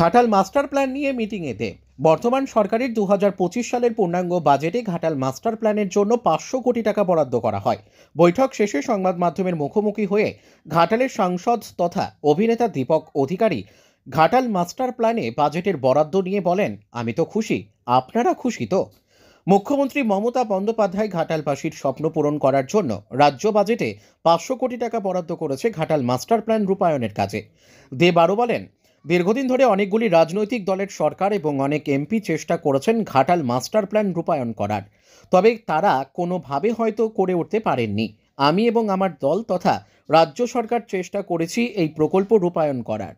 Ghatal master plan নিয়ে মিটিংয়েতে বর্তমান সরকারের 2025 সালের পূর্ণাঙ্গ বাজেটে ঘাটাল মাস্টার প্ল্যানের জন্য 500 কোটি টাকা বরাদ্দ করা হয়। বৈঠক শেষে সংবাদ মাধ্যমের মুখোমুখি হয়ে ঘাটালের সাংসদ তথা অভিনেতা দীপক অধিকারী ঘাটাল মাস্টার প্ল্যানে বাজেটের বরাদ্দ নিয়ে বলেন, আমি তো খুশি, আপনারা খুশি তো? মুখ্যমন্ত্রী মমতা বন্দ্যোপাধ্যায় ঘাটালবাসীর স্বপ্ন পূরণ করার জন্য রাজ্য বাজেটে 500 কোটি টাকা বরাদ্দ করেছে ঘাটাল মাস্টার প্ল্যান রূপায়ণের কাজে। দেব আরও বলেন, দীর্ঘদিন ধরে অনেকগুলি রাজনৈতিক দলের সরকার এবং অনেক এমপি চেষ্টা করেছেন ঘাটাল মাস্টার প্ল্যান রূপায়ণ করার, তবে তারা কোনোভাবে হয়তো করে উঠতে পারেননি। আমি এবং আমার দল তথা রাজ্য সরকার চেষ্টা করেছি এই প্রকল্প রূপায়ণ করার।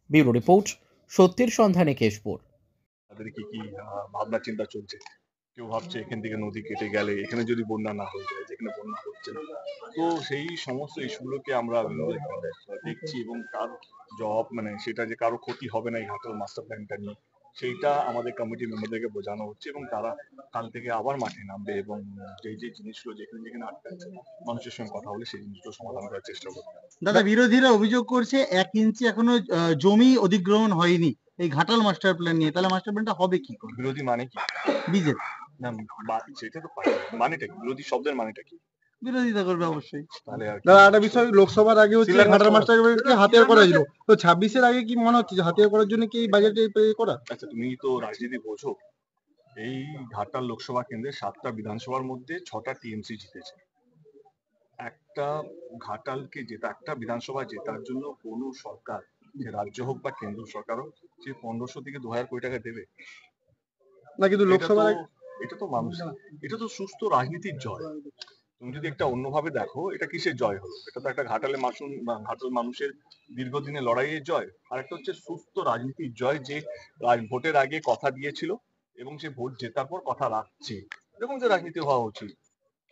ব্যুরো রিপোর্ট, সত্যের সন্ধানে কেশপুর। তাদের কি কি ভাবনা চিন্তা চলছে। কেউ ভাবছে এখান থেকে নদী কেটে গেলে এখানে যদি বন্যা না হয়ে যায়, যেখানে বন্যা হচ্ছে না। তো সেই সমস্ত ইস্যুগুলোকে আমরা দেখছি এবং তার জবাব সেটা যে কারো ক্ষতি হবে না এই ঘাটাল মাস্টার প্ল্যানটা নিয়ে, সেইটা আমাদের কমিটি মেম্বারদেরকে বোঝানো হচ্ছে এবং তারা কাল থেকে আবার মাঠে নামবে এবং যে যে জিনিসগুলো যেখানে যেখানে আটকে আছে মানুষের সঙ্গে কথা বলে সেই জিনিসগুলো সমাধান করার চেষ্টা করবে। দাদা, বিরোধীরা অভিযোগ করছে 1 ইঞ্চি এখনো জমি অধিগ্রহণ হয়নি এই ঘাটাল মাস্টার প্ল্যান নিয়ে, তাহলে মাস্টার প্ল্যানটা হবে কি করে? বিরোধী মানে কি? বিজেপি। না, সেটা তো মানেটা কি? বিরোধী শব্দের মানেটা কি? বিরোধিতা করবে অবশ্যই। তাহলে দাদা, একটা বিষয়, লোকসভার আগে হচ্ছে ঘাটাল মাস্টারকে হাতিয়ার করা হয়েছিল, তো 26-এর আগে কি মনে হচ্ছে যে হাতিয়ার করার জন্য কি এই বাজেটে করা? আচ্ছা, তুমি তো রাজনীতি বোঝো। এই ঘাটাল লোকসভা কেন্দ্রে 7টা বিধানসভার মধ্যে 6টা টিএমসি জিতেছে। একটা ঘাটালকে একটা বিধানসভা জেতার জন্য কোনো সরকার, যে রাজ্য হোক বা কেন্দ্র সরকার হোক, সে 1500 থেকে 2000 কোটি টাকা দেবে না? কিন্তু লোকসভা এটা তো মানুষ, এটা তো সুস্থ রাজনীতির জয়। তুমি যদি একটা অন্যভাবে দেখো, এটা কিসের জয় হলো? এটা তো একটা ঘাটাল মানুষের দীর্ঘদিনের লড়াইয়ের জয়। আর একটা হচ্ছে সুস্থ রাজনীতির জয়, যে ভোটের আগে কথা দিয়েছিল এবং সে ভোট জেতার পর কথা রাখছে। এরকম যে রাজনীতি হওয়া উচিত।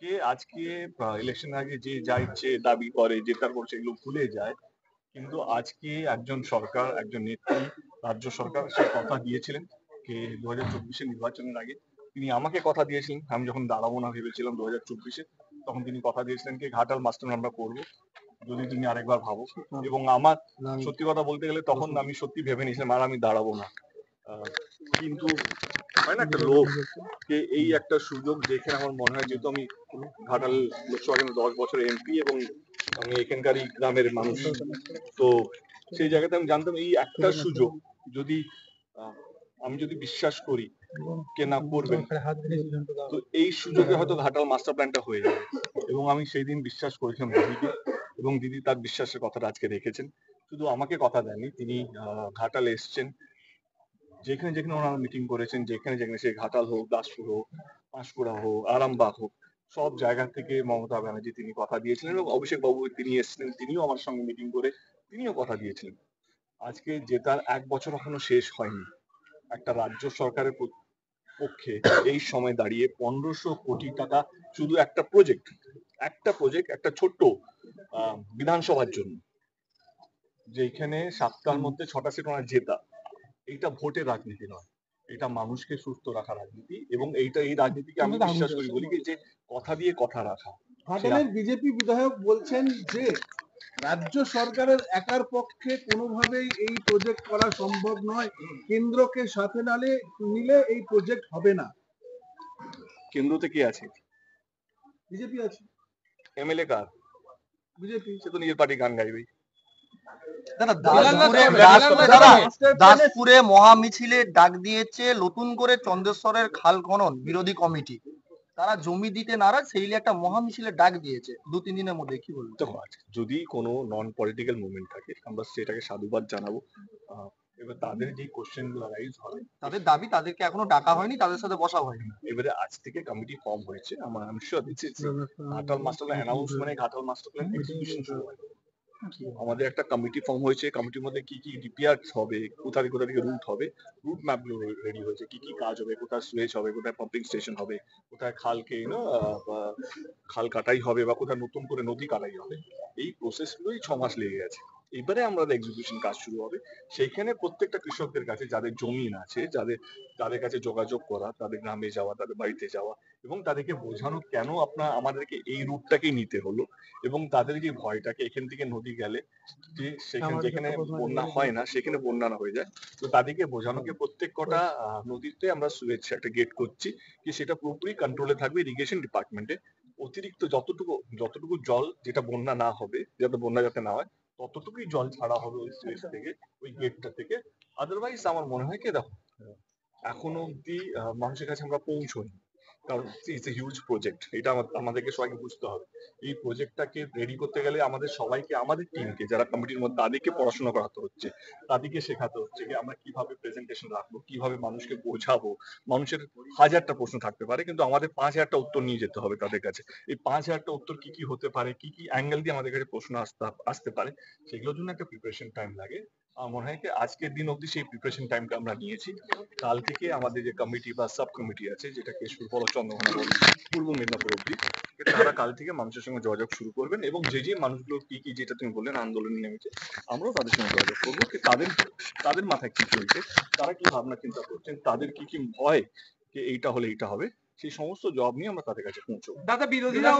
কে আজকে ইলেকশন আগে যে যা ইচ্ছে দাবি করে, জেতার পর সেগুলো ভুলে যায়। কিন্তু আজকে একজন সরকার, একজন নেত্রী, রাজ্য সরকার সে কথা দিয়েছিলেন কে 2024-এর নির্বাচনের আগে তিনি আমাকে কথা দিয়েছিলেন। আমি যখন দাঁড়াবো না ভেবেছিলাম 2024-এ, তখন তিনি কথা দিয়েছিলেন কি ঘাটাল মাস্টার আমরা করবো, যদি তুমি আরেকবার ভাবো। এবং আমার সত্যি কথা বলতে গেলে তখন আমি সত্যি ভেবে নিয়েছিলাম আর আমি দাঁড়াবো না। কিন্তু হয় না একটা লোক কে এই একটা সুযোগ দেখে আমার মনে হয়, যেহেতু আমি ঘাটাল লোকসভা কেন্দ্রে 10 বছর এমপি এবং আমি এখানকারই গ্রামের মানুষ, তো সেই জায়গাতে আমি জানতাম এই একটা সুযোগ যদি আমি যদি বিশ্বাস করি কে না করবেন, তো এই সুযোগে হয়তো ঘাটাল মাস্টার প্ল্যানটা হয়ে যাবে। এবং আমি সেই দিন বিশ্বাস করেছিলাম দিদিকে, এবং দিদি তার বিশ্বাসের কথাটা আজকে রেখেছেন। শুধু আমাকে কথা দেননি, তিনি ঘাটালে এসছেন, যেখানে যেখানে ওনারা মিটিং করেছেন, যেখানে যেখানে সে ঘাটাল হোক, দাসপুর হোক, পাঁশকুড়া হোক, আরামবাগ হোক, সব জায়গা থেকে মমতা ব্যানার্জি তিনি কথা দিয়েছিলেন এবং অভিষেক বাবু তিনি এসেছিলেন, তিনিও আমার সঙ্গে মিটিং করে তিনিও কথা দিয়েছিলেন। আজকে জেতার 1 বছর এখনো শেষ হয়নি, একটা রাজ্য সরকারের পক্ষে এই সময় দাঁড়িয়ে 1500 কোটি টাকা শুধু একটা প্রজেক্ট, একটা ছোট্ট বিধানসভার জন্য, যেখানে 7টার মধ্যে 6টা সিট ওনার জেতা, এইটা ভোটের রাজনীতি নয়, এটা মানুষকে সুস্থ রাখা রাজনীতি। এবং এই রাজনীতিকে আমি বিশ্বাস করি, বলি যে কথা দিয়ে কথা রাখা। ঘাটালের বিজেপি বিধায়ক বলছেন যে রাজ্য সরকারের একার পক্ষে কোনোভাবেই এই প্রজেক্ট করা সম্ভব নয়, কেন্দ্রকে সাথে নিলে এই প্রজেক্ট হবে না। কেন্দ্রতে কে আছে? বিজেপি আছে। এমএলএ কার? বিজেপি। সে তো নিজের পার্টি গান গাইবে। দাসপুরে মহা মিছিলের ডাক দিয়েছে নতুন করে চন্দ্রেশ্বরের খাল খনন বিরোধী কমিটি, তারা জমি দিতে নারাজ, সেই একটা মহা মিছিলের ডাক দিয়েছে 2-3 দিনের মধ্যে। কি বলবো? যদি কোনো নন পলিটিক্যাল মুভমেন্ট থাকে আমরা সেটাকে সাধুবাদ জানাবো। এবার তাদের যে কোশ্চেন গুলো রাইজ হয়, তাদের দাবি, তাদেরকে এখনো ডাকা হয়নি, তাদের সাথে বসা হয়নি। এবারে আজ থেকে কমিটি ফর্ম হয়েছে, আমি sure Ghatal master plan announce মানে ঘাটাল মাস্টার প্ল্যান এক্সিকিউশন শুরু হয়। আমাদের একটা কমিটি ফর্ম হয়েছে, কমিটির মধ্যে কি কি ডিপিআর হবে, কোথা থেকে রুট হবে, রুট ম্যাপ গুলো রেডি হয়েছে, কি কি কাজ হবে, কোথায় সুয়েজ হবে, কোথায় পাম্পিং স্টেশন হবে, কোথায় খালকে খাল কাটাই হবে বা কোথায় নতুন করে নদী কাটাই হবে। এই প্রসেস গুলোই 6 মাস লেগে গেছে। এবারে আমাদের এক্সিকিউশন কাজ শুরু হবে। সেইখানে প্রত্যেকটা কৃষকদের কাছে যাদের জমিন আছে, তাদের কাছে যোগাযোগ করা, তাদের গ্রামে যাওয়া, তাদের বাড়িতে যাওয়া এবং তাদেরকে বোঝানো কেন আমাদেরকে এই রুটটাকেই নিতে হলো এবং তাদের যে ভয়টাকে এখান থেকে নদী গেলে যে যেখানে বন্যা হয় না সেখানে বন্যা না হয়ে যায়। তো তাদেরকে বোঝানোকে প্রত্যেক কটা নদীতে আমরা সুয়েজ একটা গেট করছি কি সেটা পুরোপুরি কন্ট্রোলে থাকবে ইরিগেশন ডিপার্টমেন্টে। অতিরিক্ত যতটুকু জল যেটা বন্যা না হবে, যাতে বন্যা যাতে না হয় ততটুকুই জল ছাড়া হবে ওই সুইচ থেকে, ওই গেটটা থেকে। আদারওয়াইজ আমার মনে হয় কি দেখো এখনো অব্দি মানুষের কাছে আমরা পৌঁছই, কারণ ইটস এ হিউজ প্রজেক্ট। এটা আমাদেরকে সবাইকে বুঝতে হবে। এই প্রজেক্টটাকে রেডি করতে গেলে আমাদের সবাইকে, আমাদের টিমকে যারা কমিটির মধ্যে তাদেরকে পড়াশোনা করাতে হচ্ছে, তাদেরকে শেখাতে হচ্ছে যে আমরা কিভাবে প্রেজেন্টেশন রাখবো, কিভাবে মানুষকে বোঝাবো। মানুষের 1000টা প্রশ্ন থাকতে পারে কিন্তু আমাদের 5000টা উত্তর নিয়ে যেতে হবে তাদের কাছে। এই 5000টা উত্তর কি কি হতে পারে, কি কি অ্যাঙ্গেল দিয়ে আমাদের কাছে প্রশ্ন আসতে পারে, সেগুলোর জন্য একটা প্রিপারেশন টাইম লাগে। আমার মনে হয় কি আজকের দিন অবধি সেই প্রিপারেশন টাইমটা আমরা নিয়েছি। কাল থেকে আমাদের যে কমিটি বা সাব কমিটি আছে, যেটা কেশপুর বলো, চন্দ্রকোনা বলো, পূর্ব মেদিনীপুর অব্দি, তারা কাল থেকে মানুষের সঙ্গে যোগাযোগ শুরু করবেন এবং যে মানুষগুলো কি কি, যেটা তুমি বললেন আন্দোলনে নেমেছে, আমরাও তাদের সঙ্গে যোগাযোগ করবো কি তাদের মাথায় কি চলছে, তারা কি ভাবনা চিন্তা করছেন, তাদের কি কি ভয় যে এইটা হলে এইটা হবে, সেই সমস্ত জবাব নিয়ে আমরা তাদের কাছে পৌঁছবো। দাদা বিরোধীরা